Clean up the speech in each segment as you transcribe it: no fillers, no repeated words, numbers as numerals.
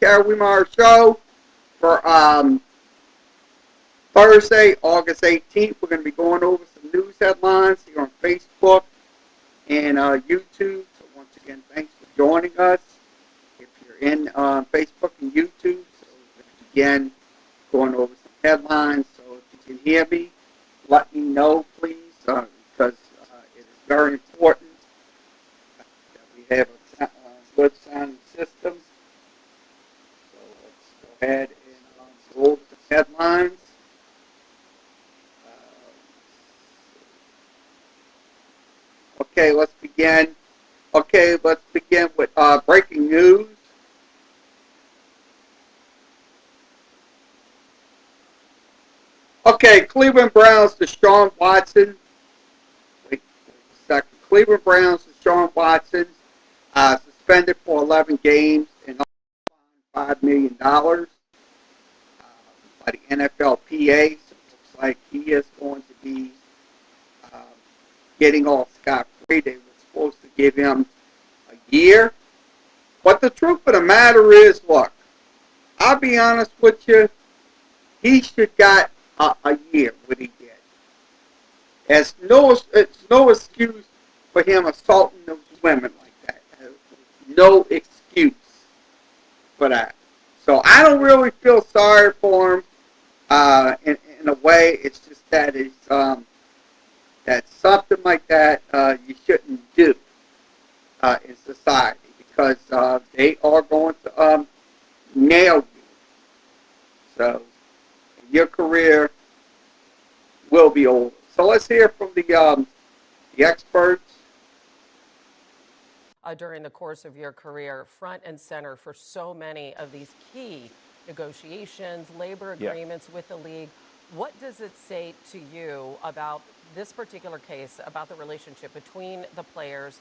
Kerry Wehmeyer Show for Thursday, August 18th. We're going to be going over some news headlines here on Facebook and YouTube. So once again, thanks for joining us. If you're in Facebook and YouTube, so again, going over some headlines. So if you can hear me, let me know, please, because it is very important that we have a good sounding system. So let's go ahead and go over some headlines. Okay, let's begin. Okay, let's begin with breaking news. Okay, Cleveland Browns to Deshaun Watson. Wait a second. Cleveland Browns to Deshaun Watson suspended for 11 games and $5 million by the NFLPA. So it looks like he is going to be getting off scot-free. They were supposed to give him a year. But the truth of the matter is, look, I'll be honest with you, he should got a year what he did. It's no excuse for him assaulting those women like that. No excuse for that. So I don't really feel sorry for him in a way. It's just that it's that something like that you shouldn't do in society because they are going to nail you. So your career will be over. So let's hear from the experts. During the course of your career, front and center for so many of these key negotiations, labor agreements with the league. What does it say to you about this particular case, about the relationship between the players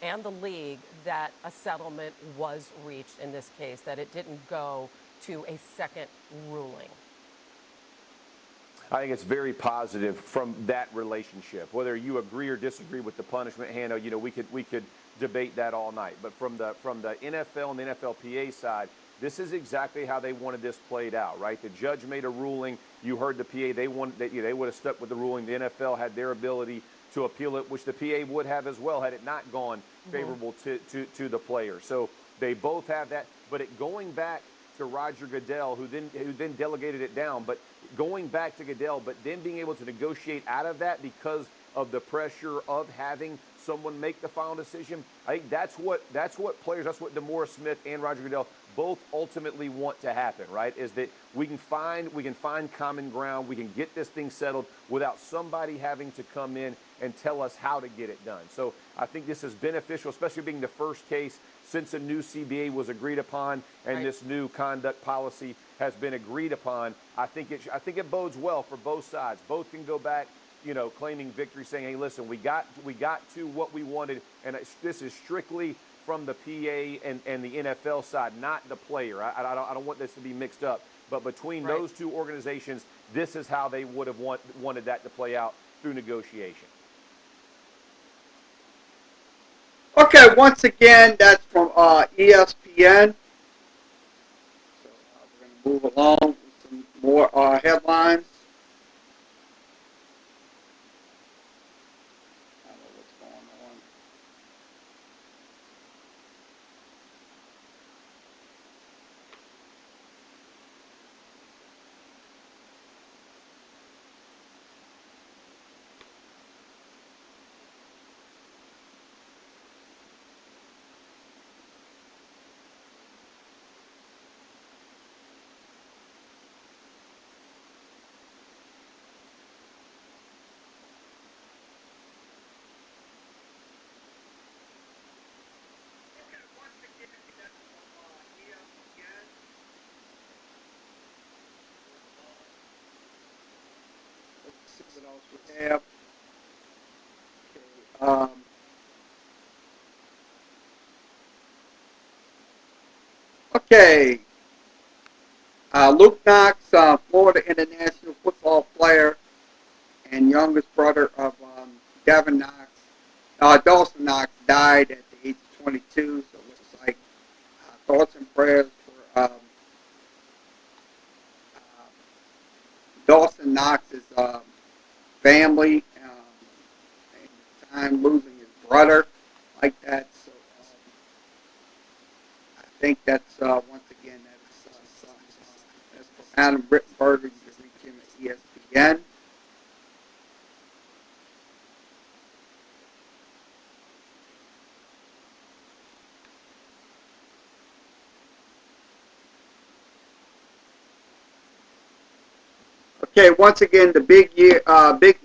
and the league, that a settlement was reached in this case, that it didn't go to a second ruling? I think it's very positive from that relationship. Whether you agree or disagree with the punishment, Hannah, we could debate that all night. But from the NFL and the NFLPA side, this is exactly how they wanted this played out, right? The judge made a ruling. You heard the PA. They would have stuck with the ruling. The NFL had their ability to appeal it, which the PA would have as well had it not gone favorable to the player. So they both have that. But going back to Roger Goodell, who then delegated it down, but going back to Goodell, but then being able to negotiate out of that because of the pressure of having someone make the final decision. I think that's what players, that's what DeMaurice Smith and Roger Goodell both ultimately want to happen, right? Is that we can find common ground, we can get this thing settled without somebody having to come in and tell us how to get it done. So I think this is beneficial, especially being the first case since a new CBA was agreed upon and this new conduct policy has been agreed upon. I think it bodes well for both sides. Both can go back, claiming victory, saying, "Hey, listen, we got to what we wanted," and this is strictly from the PA and the NFL side, not the player. I don't want this to be mixed up, but between those two organizations, this is how they would have wanted that to play out through negotiation. Okay, once again, that's from ESPN. So we're going to move along with some more headlines. I don't know what's going on. What else we have? Okay. Luke Knox, Florida international football player and youngest brother of Devin Knox, Dawson Knox, died at the age of 22. So it looks like thoughts and prayers for family, and time losing his brother like that. So I think that's once again that's from Adam Rittenberger. You can reach him at ESPN. Okay, once again, the Big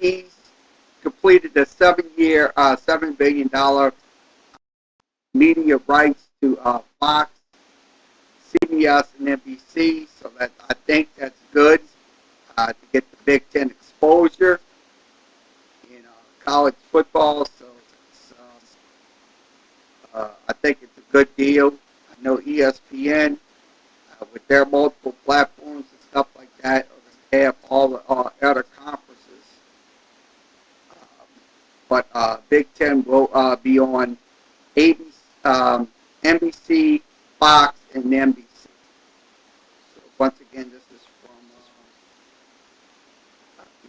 East completed a 7-year, $7 billion media rights to Fox, CBS, and NBC. So that I think that's good to get the Big Ten exposure in college football. So it's, I think it's a good deal. I know ESPN with their multiple platforms and stuff like that have all the other conferences. But Big Ten will be on ABC, NBC, Fox, and NBC. So once again, this is from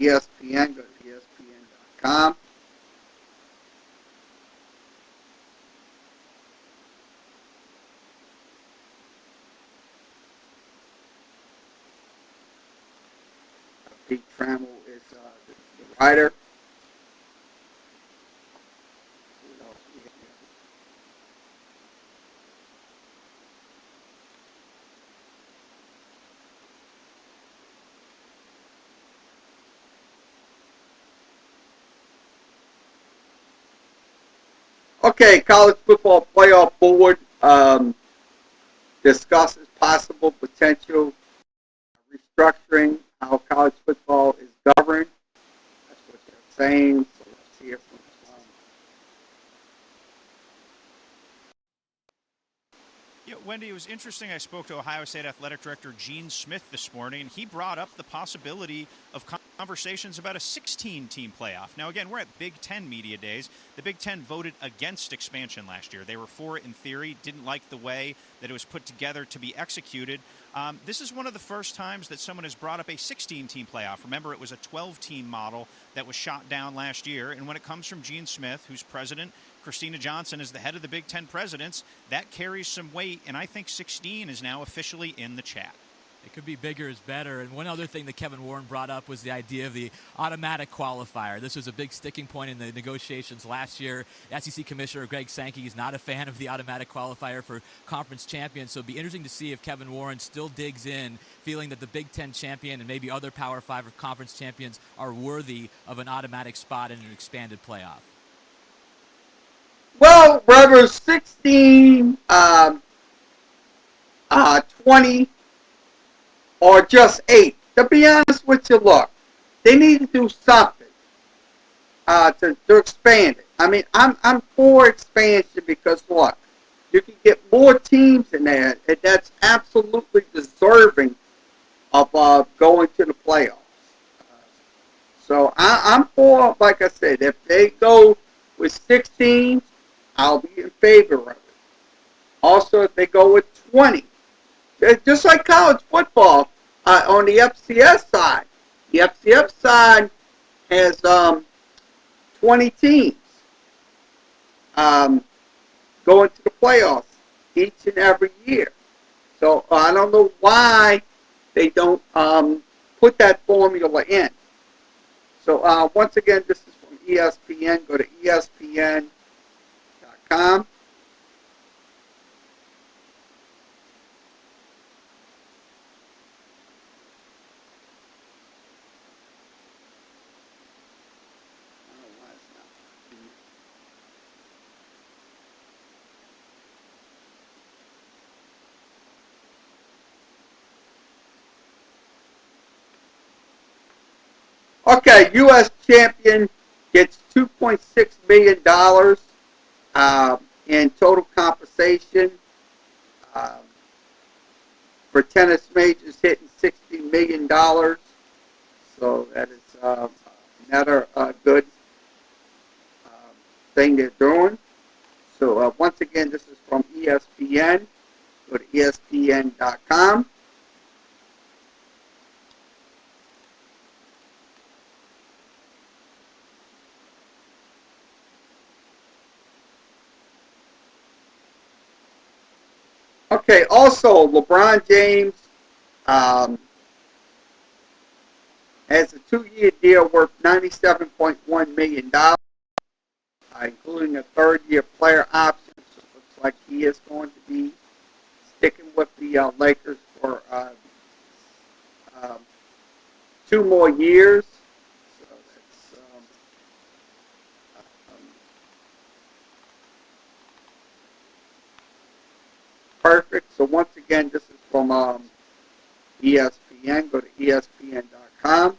ESPN. Go to ESPN.com. Pete Trammell is the writer. What else we have? Okay, college football playoff board discusses possible potential restructuring how college football is governed. That's what they're saying. So let's hear from Yeah, Wendy, it was interesting. I spoke to Ohio State Athletic Director Gene Smith this morning, and he brought up the possibility of conversations about a 16-team playoff. Now, again, we're at Big Ten Media Days. The Big Ten voted against expansion last year. They were for it in theory, didn't like the way that it was put together to be executed. This is one of the first times that someone has brought up a 16-team playoff. Remember, it was a 12-team model that was shot down last year. And when it comes from Gene Smith, who's president, Christina Johnson is the head of the Big Ten presidents, that carries some weight, and I think 16 is now officially in the chat. It could be bigger is better. And one other thing that Kevin Warren brought up was the idea of the automatic qualifier. This was a big sticking point in the negotiations last year. SEC Commissioner Greg Sankey is not a fan of the automatic qualifier for conference champions. So it'd be interesting to see if Kevin Warren still digs in, feeling that the Big Ten champion and maybe other Power 5 conference champions are worthy of an automatic spot in an expanded playoff. Well, whether 16, 20, or just 8, to be honest with you, look, they need to do something to expand it. I mean, I'm for expansion because, look, you can get more teams in there, and that's absolutely deserving of going to the playoffs. So I'm for, like I said, if they go with 16, I'll be in favor of it. Also, if they go with 20, just like college football on the FCS side, the FCS side has 20 teams going to the playoffs each and every year. So I don't know why they don't put that formula in. So once again, this is from ESPN. Go to ESPN.com. Okay, U.S. champion gets $2.6 million in total compensation for tennis majors hitting $60 million. So that is another good thing they're doing. So once again, this is from ESPN. Go to ESPN.com. Okay, also, LeBron James um, has a 2-year deal worth $97.1 million, including a third-year player option. So it looks like he is going to be sticking with the Lakers for um, 2 more years. So that's um, perfect. So once again, this is from ESPN. Go to ESPN.com.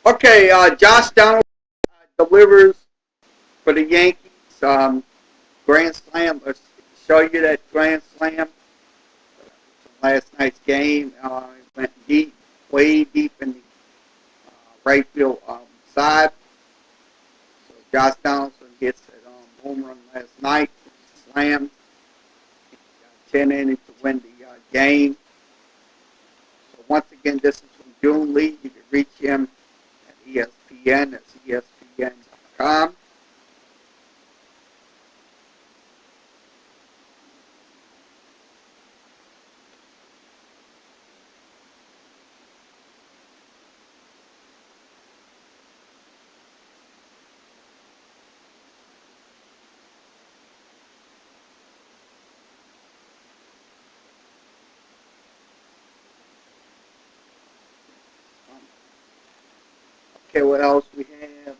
Okay, Josh Donald delivers for the Yankees. Grand Slam. Let's show you that Grand Slam from last night's game. It went deep, way deep in the right field side. So Josh Donaldson hits that home run last night. Slammed. 10 innings to win the game. So once again, this is from June Lee. You can reach him at ESPN. That's ESPN.com. Okay, what else we have?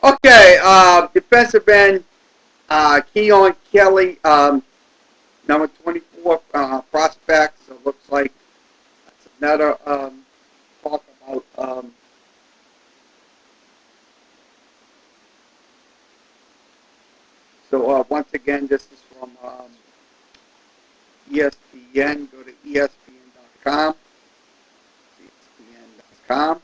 Okay, defensive end, Keon Kelly, number 24 prospect. So it looks like that's another talk about once again, this is from ESPN. Go to ESPN.com. ESPN.com.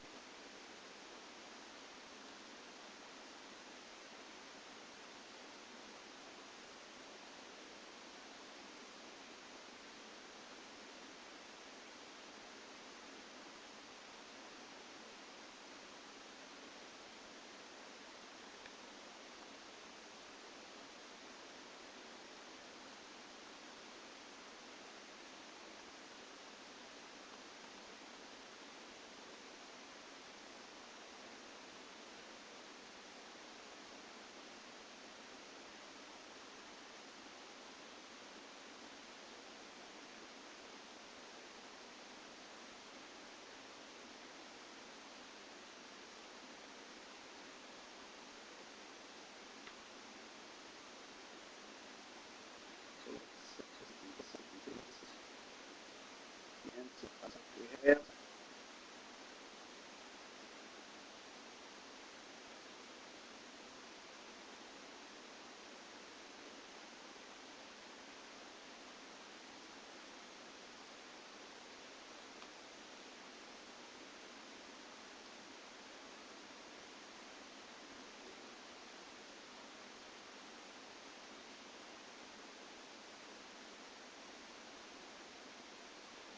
We have.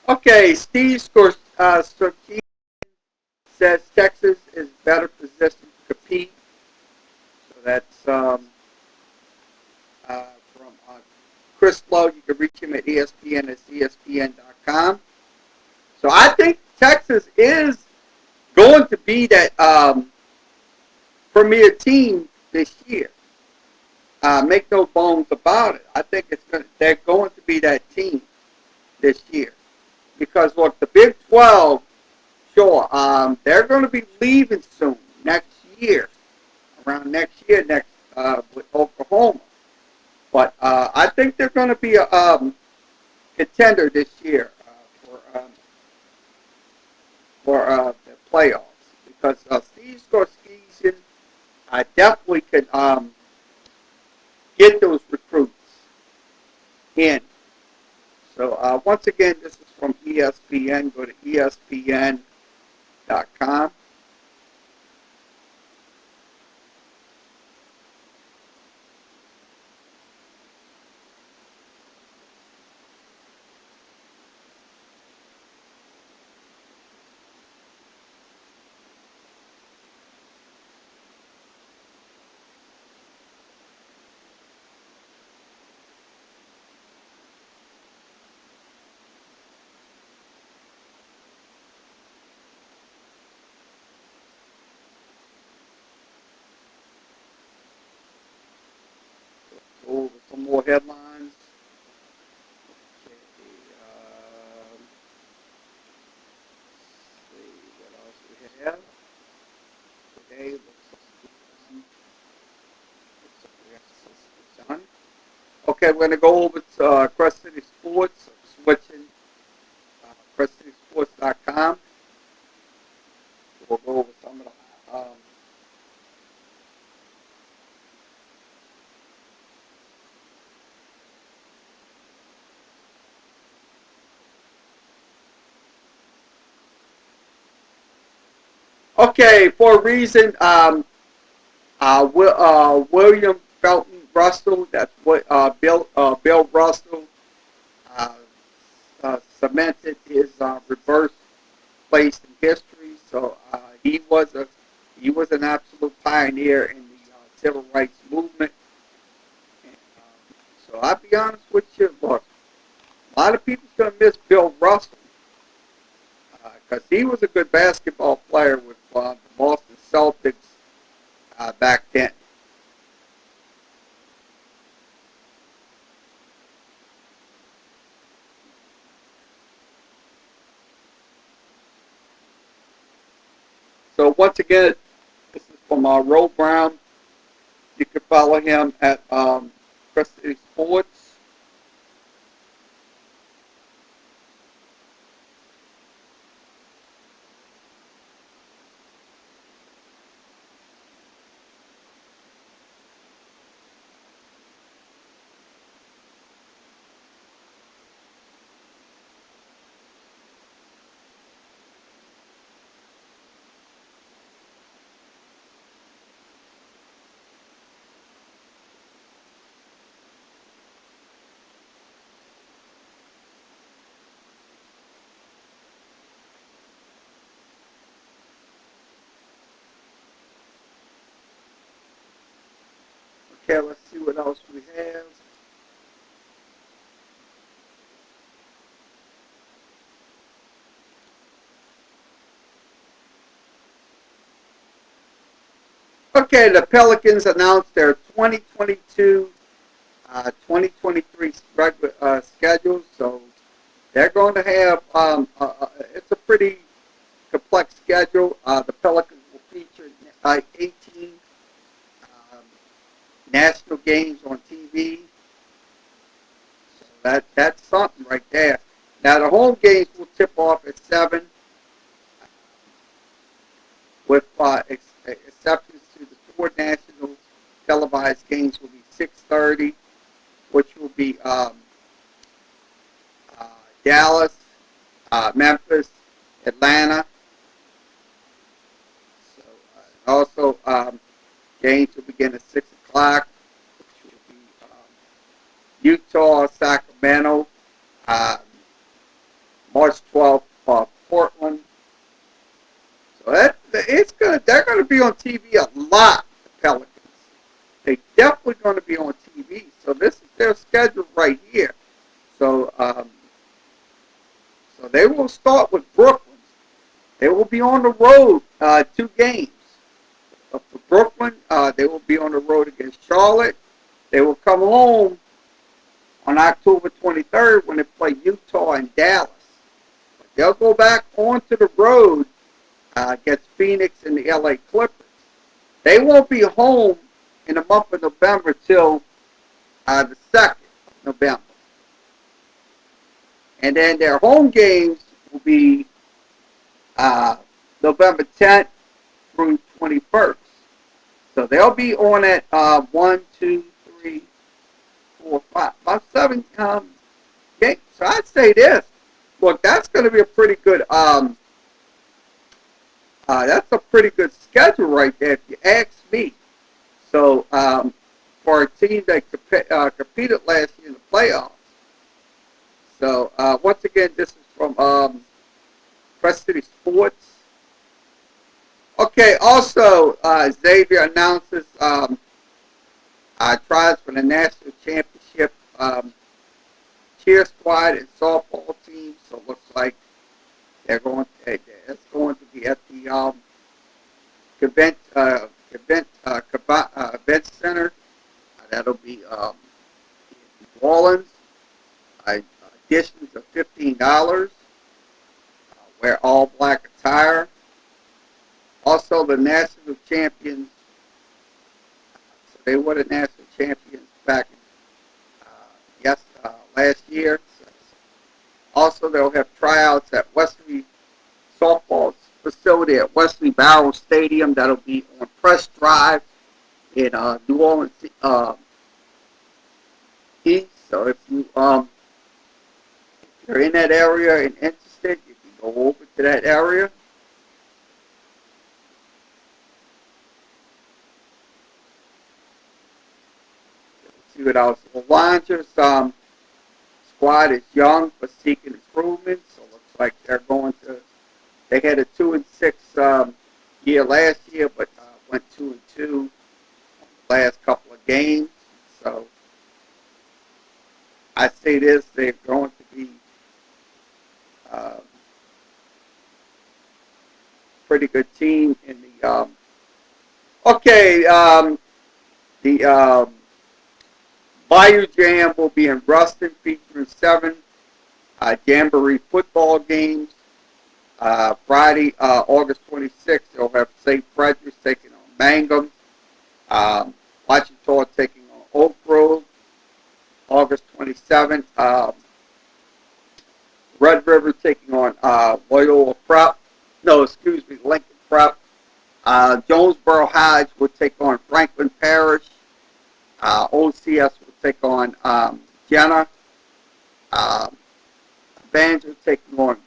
Okay, Steve Skorkey says Texas is better positioned to compete. So that's from Chris Lowe. You can reach him at ESPN at ESPN.com. So I think Texas is going to be that premier team this year. Make no bones about it. I think they're going to be that team this year. Because, look, the Big 12, sure, they're going to be leaving soon, next year, around next year, with Oklahoma. But I think they're going to be a contender this year for the playoffs. Because Steve Sarkisian definitely can get those recruits in. So once again, this is from ESPN. Go to ESPN.com. Go over some more headlines. Okay, see what else we have. Today looks like done. Okay, we're going to go over to Crest City Sports, switching CrestCitySports.com. We'll go over some of the okay, for a reason, William Felton Russell, that's what Bill Russell cemented his reverse place in history. So he was an absolute pioneer in the civil rights movement. And, so I'll be honest with you, look, a lot of people's gonna miss Bill Russell because he was a good basketball player with the Boston Celtics back then. So once again, this is from Ro Brown. You can follow him at Crest City Sports. Okay, let's see what else we have. Okay, the Pelicans announced their 2022-2023 schedule. So they're going to have, it's a pretty complex schedule. The Pelicans will feature 18 national games on TV. So that's something right there. Now the home games will tip off at 7, with exceptions to the 4 national televised games will be 6:30, which will be Dallas, Memphis, Atlanta. So also games will begin at 6 o'clock, which will be Utah, Sacramento, March 12th, Portland. So they're gonna be on TV a lot. The Pelicans, they're definitely going to be on TV. So this is their schedule right here. So so they will start with Brooklyn. They will be on the road 2 games. For Brooklyn, They will be on the road against Charlotte. They will come home on October 23rd when they play Utah and Dallas. They'll go back onto the road against Phoenix and the LA Clippers. They won't be home in the month of November till the 2nd of November. And then their home games will be November 10th through 21st. So they'll be on at 1, 2, 3, 4, 5, about 7 games. So I'd say this. Look, that's going to be a pretty good. That's a pretty good schedule right there, if you ask me. So for a team that competed last year in the playoffs. So once again, this is from Press City Sports. Okay. Also, Xavier announces tries for the national championship cheer squad and softball team. So it looks like it's going to be at the event center. That'll be in New Orleans. Additions of $15. Wear all black attire. Also, the national champions. So they were the national champions back last year. Also, they'll have tryouts at Wesley softball facility at Wesley Barrow Stadium. That'll be on Press Drive in New Orleans East. So if you're in that area and interested, you can go over to that area. Let's see what else. The Lancers squad is young but seeking improvement. So it looks like they're going to. They had a 2-6 year last year, but went 2-2 the last couple of games. So I say this: they're going to be pretty good team in the. The Bayou Jam will be in Ruston, featuring 7 Jamboree football games. Friday, August 26th, they'll have St. Frederick's taking on Mangum. Washington taking on Oak Grove. August 27th, Red River taking on Loyola Prep. Lincoln Prep. Jonesboro Heights will take on Franklin Parish. OCS will take on Jenna. Banjo taking on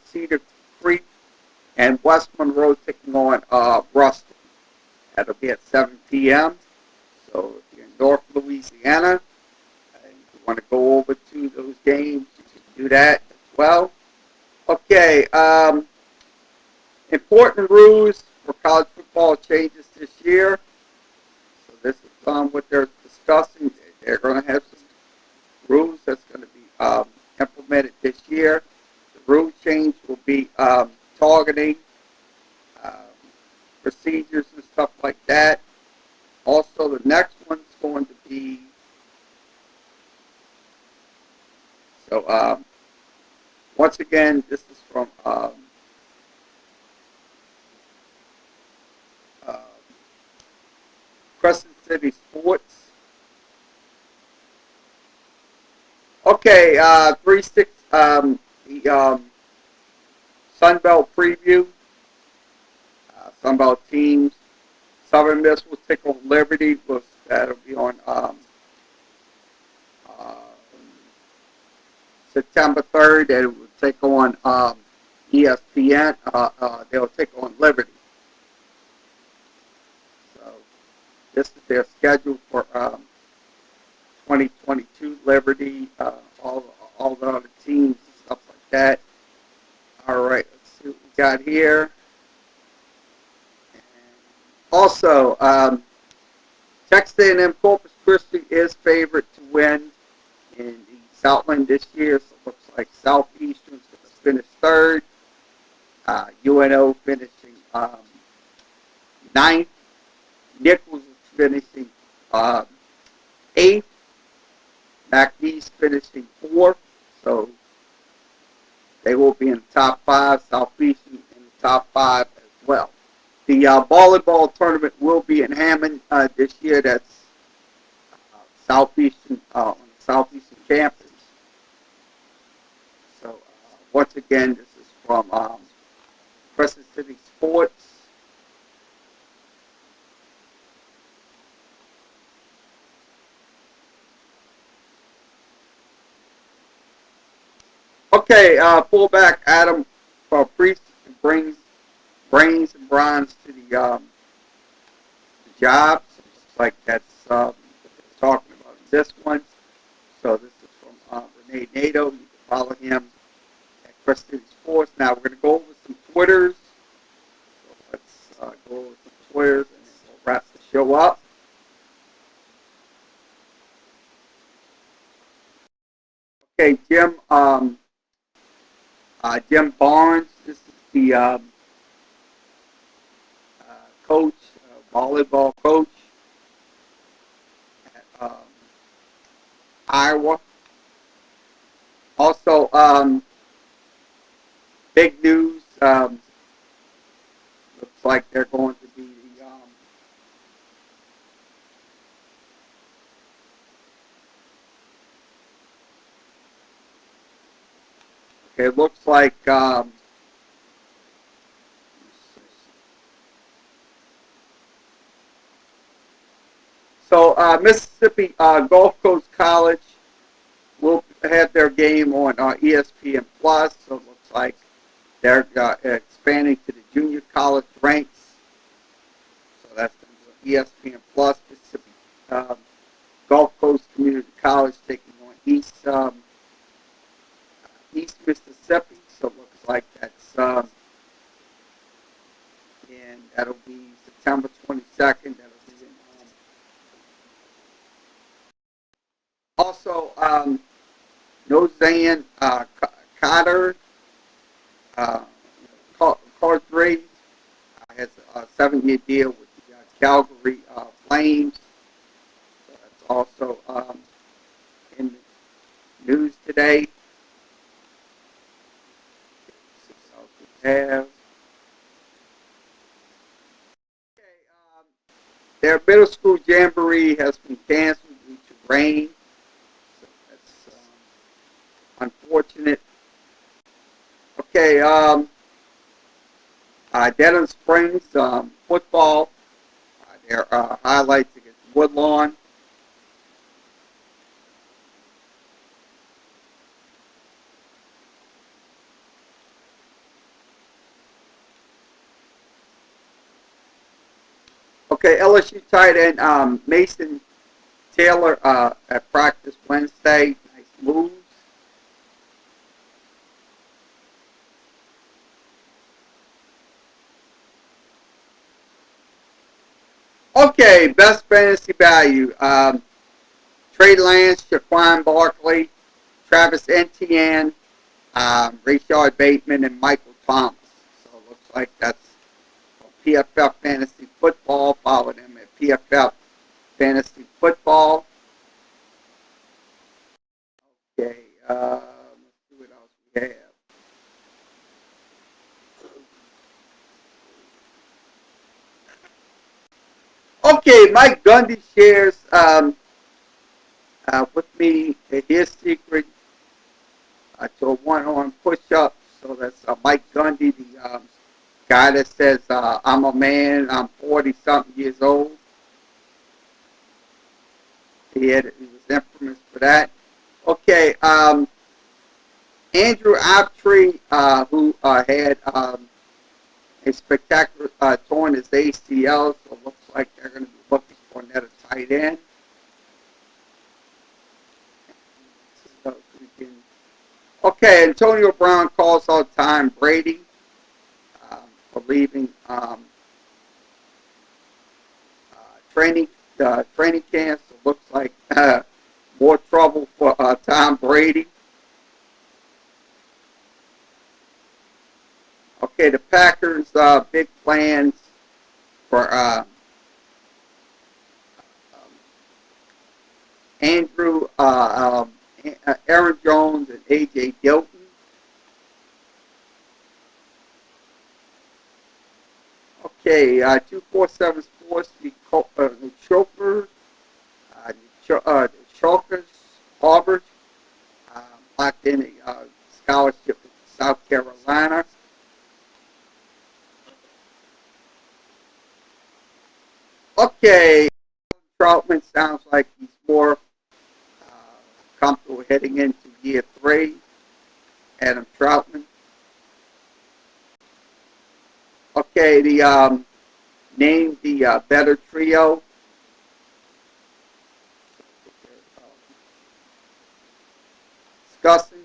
Cedar Creek. And West Monroe taking on Ruston. That'll be at 7 p.m. So if you're in North Louisiana and you want to go over to those games, you can do that as well. Okay, important rules for college football changes this year. So this is what they're discussing. They're going to have some rules that's going to be implemented this year. The rule change will be targeting, procedures and stuff like that. Also, the next one's going to be once again, this is from Crescent City Sports. Okay, 3-6 the Sunbelt preview. Sunbelt teams. Southern Miss will take on Liberty. That'll be on September 3rd. They will take on ESPN. They'll take on Liberty. So this is their schedule for 2022. Liberty, all the other teams and stuff like that. All right, let's see what we got here. Also, Texas A&M Corpus Christi is favored to win in the Southland this year. So it looks like Southeastern's going to finish 3rd. UNO finishing 9th. Nichols is finishing eighth. McNeese finishing fourth. So they will be in the top five. Southeastern in the top five as well. The volleyball tournament will be in Hammond this year. That's Southeastern on the Southeastern campus. So once again, this is from Crescent City Sports. Okay, fullback Adam Priest brings brains and bronze to the job. So it's like that's what they're talking about in this one. So this is from Renee Nato. You can follow him at Crescent City Sports. Now we're going to go over some Twitters. So let's go over some Twitters and then we'll wrap the show up. Okay, Jim Barnes. This is the coach, volleyball coach at Iowa. Also, big news. Looks like they're going to be the okay. It looks like Mississippi Gulf Coast College will have their game on ESPN Plus. So it looks like they're expanding to the junior college ranks. So that's ESPN Plus. Mississippi Gulf Coast Community College taking on East Mississippi. So it looks like that's and that'll be September 22nd. That'll be in, also, Nozan Carter, Cordray, has a 7-year deal with the Calgary Flames. So that's also in the news today. Have. Their middle school jamboree has been canceled due to rain. So that's unfortunate. Okay, Denham Springs football. Their highlights against Woodlawn. Okay, LSU tight end Mason Taylor at practice Wednesday. Nice moves. Okay, best fantasy value. Trey Lance, Shaquan Barkley, Travis Etienne, Rashard Bateman, and Michael Thomas. So it looks like that's PFF Fantasy Football. Follow them at PFF Fantasy Football. Okay, let's see what else we have. Okay, Mike Gundy shares with me his secret to a one-arm push-up. So that's Mike Gundy, the guy that says, I'm a man, I'm 40-something years old. He was infamous for that. Okay, Andrew Optree, who had a spectacular torn his ACL, so it looks like they're going to be looking for another tight end. Okay, Antonio Brown calls out Tom Brady for leaving training camp. So it looks like more trouble for Tom Brady. Okay, the Packers' big plans for Andrew, Aaron Jones, and A.J. Dilton. Okay, 247 Sports, the Chokers, the Chokers, Harvard, locked in a scholarship to South Carolina. Okay, Troutman sounds like he's more comfortable heading into year 3. Adam Troutman. Okay, the name the better trio. Scussins.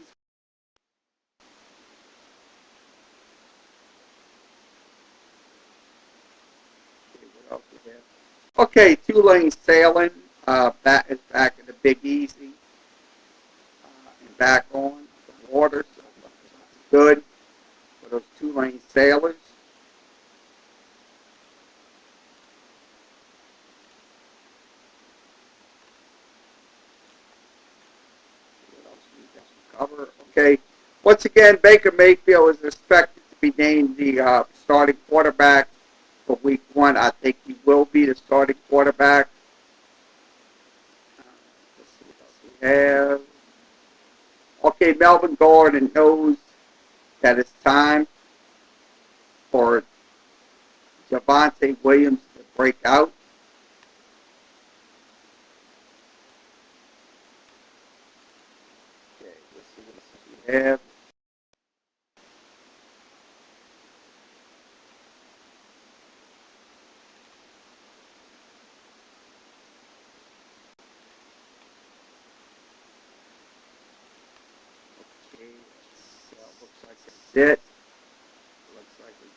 Okay, what else we have? Okay, Tulane Sailing is back in the Big Easy and back on the water, so that's good for those Tulane Sailors. What else we got to cover? Okay, once again, Baker Mayfield is expected to be named the starting quarterback for Week 1. I think he will be the starting quarterback. Let's see what else we have. Okay, Melvin Gordon knows that it's time for Javonte Williams to break out. Okay, let's see what else we have. Okay, looks like that's it.